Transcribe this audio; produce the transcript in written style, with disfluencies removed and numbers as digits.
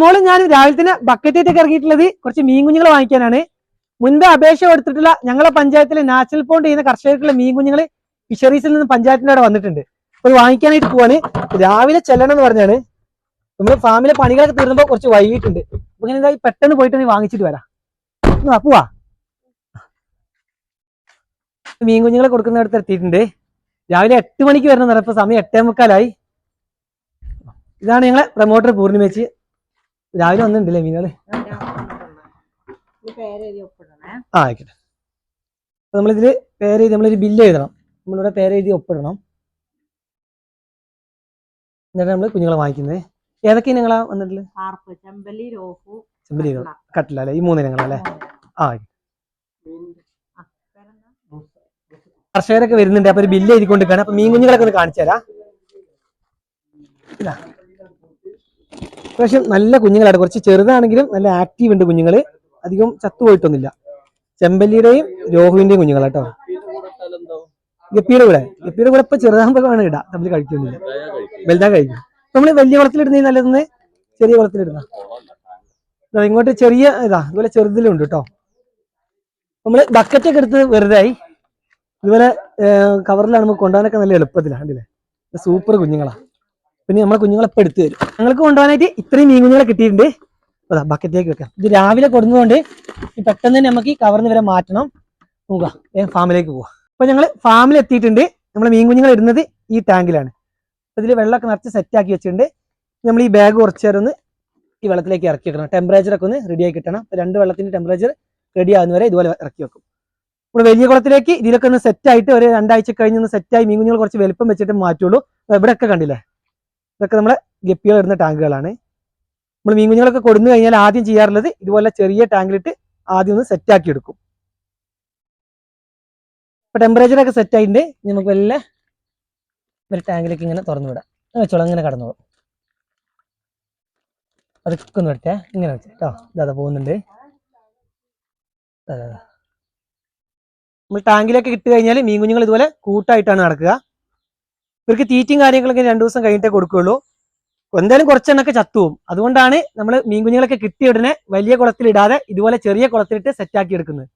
മോള് ഞാൻ രാവിലെ തന്നെ ബക്കറ്റായിട്ടൊക്കെ ഇറങ്ങിയിട്ടുള്ളത് കുറച്ച് മീൻ കുഞ്ഞുങ്ങൾ വാങ്ങിക്കാനാണ്. മുൻപ് അപേക്ഷ കൊടുത്തിട്ടുള്ള ഞങ്ങളെ പഞ്ചായത്തിലെ നാച്ചുറൽ പോണ്ട് ചെയ്യുന്ന കർഷകർക്കുള്ള മീൻ കുഞ്ഞുങ്ങൾ ഫിഷറീസിൽ നിന്ന് പഞ്ചായത്തിന്റെ അവിടെ വന്നിട്ടുണ്ട്. അത് വാങ്ങിക്കാനായിട്ട് പോവാണ്. രാവിലെ ചെല്ലണം എന്ന് പറഞ്ഞാണ്. നമ്മള് ഫാമിലെ പണികളൊക്കെ തീർന്നപ്പോ കുറച്ച് വൈകിട്ടുണ്ട്. അപ്പൊ ഇങ്ങനെ എന്തായി പെട്ടെന്ന് പോയിട്ട് വാങ്ങിച്ചിട്ട് വരാം. പോവാ. മീൻ കുഞ്ഞുങ്ങളെ കൊടുക്കുന്നിടത്ത് എത്തിയിട്ടുണ്ട്. രാവിലെ 8 മണിക്ക് വരണം. ഇപ്പൊ സമയം 8:45. ഇതാണ് ഞങ്ങളെ പ്രൊമോട്ടർ പൂർണിമേച്ചി. രാവിലെ വന്നിട്ടുണ്ടല്ലേ മീനുകള്? ആയിക്കോട്ടെ. അപ്പൊ നമ്മളിതില് പേരെഴുതി നമ്മളൊരു ബില്ല് എഴുതണം. നമ്മളിവിടെ പേരെഴുതി ഒപ്പിടണം. എന്നിട്ട് നമ്മള് കുഞ്ഞുങ്ങളെ വാങ്ങിക്കുന്നത്. ഏതൊക്കെ ഇനങ്ങളാ വന്നിട്ടുള്ളത്? ചെമ്പല്ലി, കട്ടില അല്ലെ? ഈ 3 ഇനങ്ങളല്ലേ? കർഷകരൊക്കെ വരുന്നുണ്ട്. അപ്പൊ ഒരു ബില്ല് എഴുതിക്കൊണ്ടിരിക്കുകയാണ്. അപ്പൊ മീൻ കുഞ്ഞുങ്ങളൊക്കെ ഒന്ന് കാണിച്ചു തരാം. പക്ഷെ നല്ല കുഞ്ഞുങ്ങളാണ്. കുറച്ച് ചെറുതാണെങ്കിലും നല്ല ആക്റ്റീവ് ഉണ്ട് കുഞ്ഞുങ്ങള്. അധികം ചത്തുപോയിട്ടൊന്നുമില്ല. ചെമ്പല്ലിയുടെയും രോഹുവിന്റെയും കുഞ്ഞുങ്ങളാട്ടോ. ഗപ്പിയുടെ കൂടെ ഇപ്പൊ ചെറുതാകുമ്പോ വേണം ഇടാം. തമ്മിൽ കഴിക്കൊന്നുമില്ല. വലുതാ കഴിക്കും. നമ്മള് വലിയ കുളത്തിലിടുന്ന നല്ലതെന്ന് ചെറിയ കുളത്തിലിടുന്ന. ഇങ്ങോട്ട് ചെറിയ ഇതുപോലെ ചെറുതിലും ഉണ്ട് കേട്ടോ. നമ്മള് ബക്കറ്റൊക്കെ എടുത്ത് വെറുതെ ആയി. ഇതുപോലെ കവറിലാണ് നമുക്ക് കൊണ്ടുപോകാനൊക്കെ നല്ല എളുപ്പത്തിലാണ്. കണ്ടില്ലേ? സൂപ്പർ കുഞ്ഞുങ്ങളാ. പിന്നെ നമ്മളെ കുഞ്ഞുങ്ങളെപ്പോൾ എടുത്തു തരും. ഞങ്ങൾക്ക് കൊണ്ടുപോകാനായിട്ട് ഇത്രയും മീൻ കുഞ്ഞുങ്ങളെ കിട്ടിയിട്ടുണ്ട്. അതാ ബക്കറ്റിലേക്ക് വെക്കാം. ഇത് രാവിലെ കൊടുക്കുന്നതുകൊണ്ട് പെട്ടെന്ന് തന്നെ നമുക്ക് ഈ കവറിന് വരെ മാറ്റണം. നോക്കാം, ഫാമിലേക്ക് പോവാം. അപ്പൊ ഞങ്ങൾ ഫാമിൽ എത്തിയിട്ടുണ്ട്. നമ്മളെ മീൻ കുഞ്ഞുങ്ങൾ ഇടുന്നത് ഈ ടാങ്കിലാണ്. ഇതിൽ വെള്ളമൊക്കെ നിറച്ച് സെറ്റാക്കി വെച്ചിട്ടുണ്ട്. നമ്മൾ ഈ ബാഗ് കുറച്ച് നേരം ഒന്ന് ഈ വെള്ളത്തിലേക്ക് ഇറക്കി വെക്കണം. ടെമ്പറേച്ചറൊക്കെ ഒന്ന് റെഡിയാക്കി കിട്ടണം. 2 വെള്ളത്തിന്റെ ടെമ്പറേച്ചർ റെഡി ആകുന്നവരെ ഇതുപോലെ ഇറക്കി വെക്കും. നമ്മൾ വലിയ കുളത്തിലേക്ക് ഇതിലൊക്കെ ഒന്ന് സെറ്റായിട്ട് ഒരു 2 ആഴ്ച കഴിഞ്ഞൊന്ന് സെറ്റായി മീൻ കുഞ്ഞുങ്ങൾ കുറച്ച് വലുപ്പം വെച്ചിട്ട് മാറ്റുള്ളൂ. ഇവിടെയൊക്കെ കണ്ടില്ലേ? ഇതൊക്കെ നമ്മളെ ഗപ്പികൾ ഇടുന്ന ടാങ്കുകളാണ്. നമ്മൾ മീൻ കുഞ്ഞുങ്ങളൊക്കെ കൊടുന്നു കഴിഞ്ഞാൽ ആദ്യം ചെയ്യാറുള്ളത് ഇതുപോലെ ചെറിയ ടാങ്കിലിട്ട് ആദ്യം ഒന്ന് സെറ്റാക്കി എടുക്കും. ഇപ്പൊ ടെമ്പറേച്ചറൊക്കെ സെറ്റ് ആയിട്ടുണ്ട്. നമുക്ക് വല്ല ഒരു ടാങ്കിലേക്ക് ഇങ്ങനെ തുറന്നു വിടാം. വെച്ചോളാം, അങ്ങനെ കടന്നോളൂ. അതൊക്കെ ഒന്ന് വെട്ടേ, ഇങ്ങനെ വെച്ചേ കേട്ടോ. ഇതാ പോകുന്നുണ്ട്. നമ്മൾ ടാങ്കിലേക്ക് ഇട്ട് കഴിഞ്ഞാൽ മീൻ കുഞ്ഞുങ്ങൾ ഇതുപോലെ കൂട്ടായിട്ടാണ് നടക്കുക. ഇവർക്ക് തീറ്റയും കാര്യങ്ങളൊക്കെ 2 ദിവസം കഴിഞ്ഞിട്ടേ കൊടുക്കുകയുള്ളൂ. എന്തായാലും കുറച്ചെണ്ണൊക്കെ ചത്തുവും. അതുകൊണ്ടാണ് നമ്മൾ മീൻ കുഞ്ഞുങ്ങളൊക്കെ കിട്ടിയ ഉടനെ വലിയ കുളത്തിൽ ഇടാതെ ഇതുപോലെ ചെറിയ കുളത്തിലിട്ട് സെറ്റാക്കി എടുക്കുന്നത്.